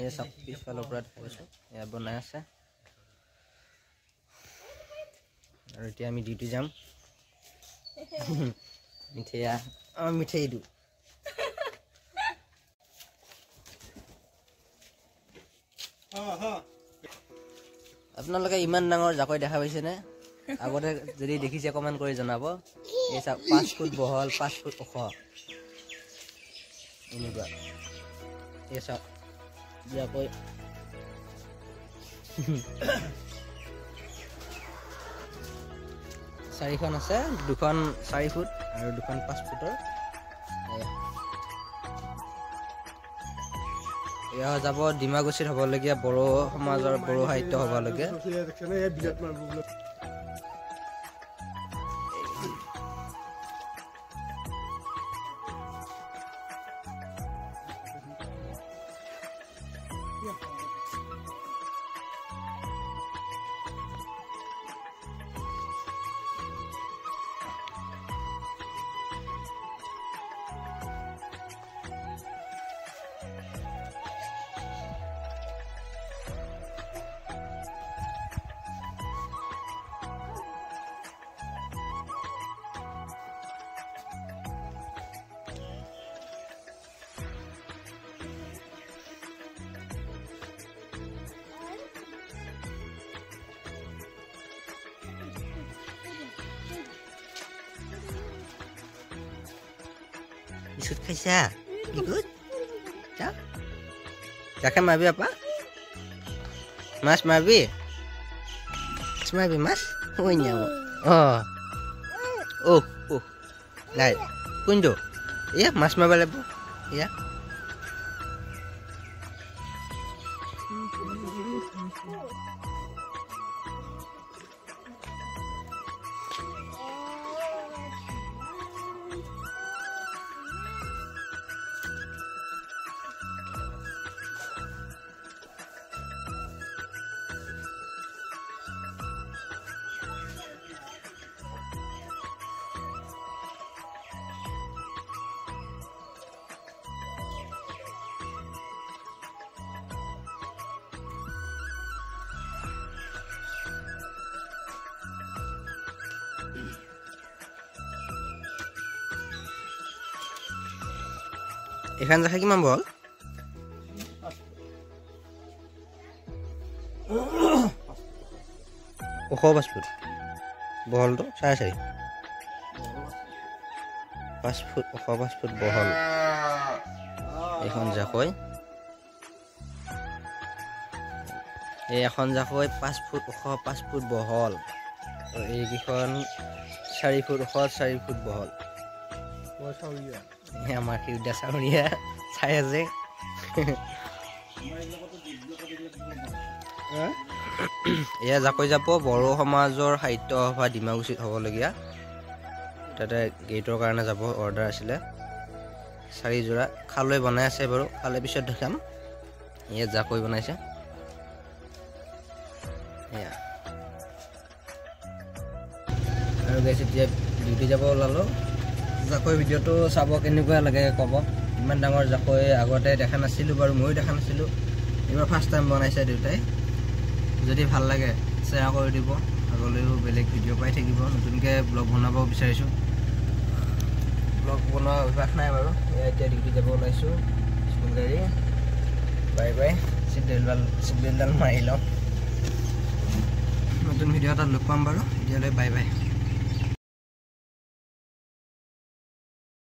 এই সব পিছফালৰ পৰা দেখাইছোঁ এয়া বনাই আছে আৰু এতিয়া আমি ডিউটি যাম মিঠেয়া মিঠেই দিওঁ আপোনালোকে ইমান ডাঙৰ জাকৈ দেখা পাইছেনে আগতে যদি দেখিছে কমেণ্ট কৰি জনাব এই 5 ফুট বহল 5 ফুট ওখ এনেকুৱা এই সব জাকৈ চাৰিখন আছে দুখন 4 ফুট আৰু দুখন 5 ফুটৰ এয়া যাব ডিমাগুচিত হ'বলগীয়া বড়ো সমাজৰ বড়ো সাহিত্য হ'বলগীয়া Isut kaisa ikut cak jakan mabi apa mas mabi mas oh nyawa oh lai kunjo iya mas mabale bu iya এখান জাখা কিমান বহল ওখ 5 ফুট বহলটো 4.5 5 ফুট ওখ 5 ফুট বহল এখন জাকৈ এই এখন জাকৈ 5 ফুট ওখ 5 ফুট বহল আৰু এই কিখন 4 ফুট ওখ 4 ফুট বহল আমাৰ কিউডা সাউৰিয়া ছাই আছে এয়া জাকৈ যাব বড়ো সমাজৰ সাহিত্য সভা ডিমাগুচিত হ'বলগীয়া তাতে গেটৰ কাৰণে যাব অৰ্ডাৰ আছিলে 4 জোৰা খালৈ বনাই আছে বাৰু খালে পিছত দেখাম এয়া জাকৈ বনাইছে এয়া আৰু গাইছ এতিয়া ডিউটি যাব ওলালো জাকৈ ভিডিঅ'টো চাব কেনেকুৱা লাগে ক'ব ইমান ডাঙৰ জাকৈ আগতে দেখা নাছিলোঁ বাৰু ময়ো দেখা নাছিলোঁ এবাৰ ফাৰ্ষ্ট টাইম বনাইছে দেউতাই যদি ভাল লাগে শ্বেয়াৰ কৰি দিব আগলৈও বেলেগ ভিডিঅ' পাই থাকিব নতুনকৈ ব্লগ বনাব বিচাৰিছোঁ ব্লগ বনোৱা অভ্যাস নাই বাৰু এতিয়া ডিউটি যাব ওলাইছোঁ স্কুল গাড়ী বাই বাই চিটবেল্টডাল মাৰি লওঁ নতুন ভিডিঅ' এটাত লগ পাম বাৰু এতিয়ালৈ বাই বাই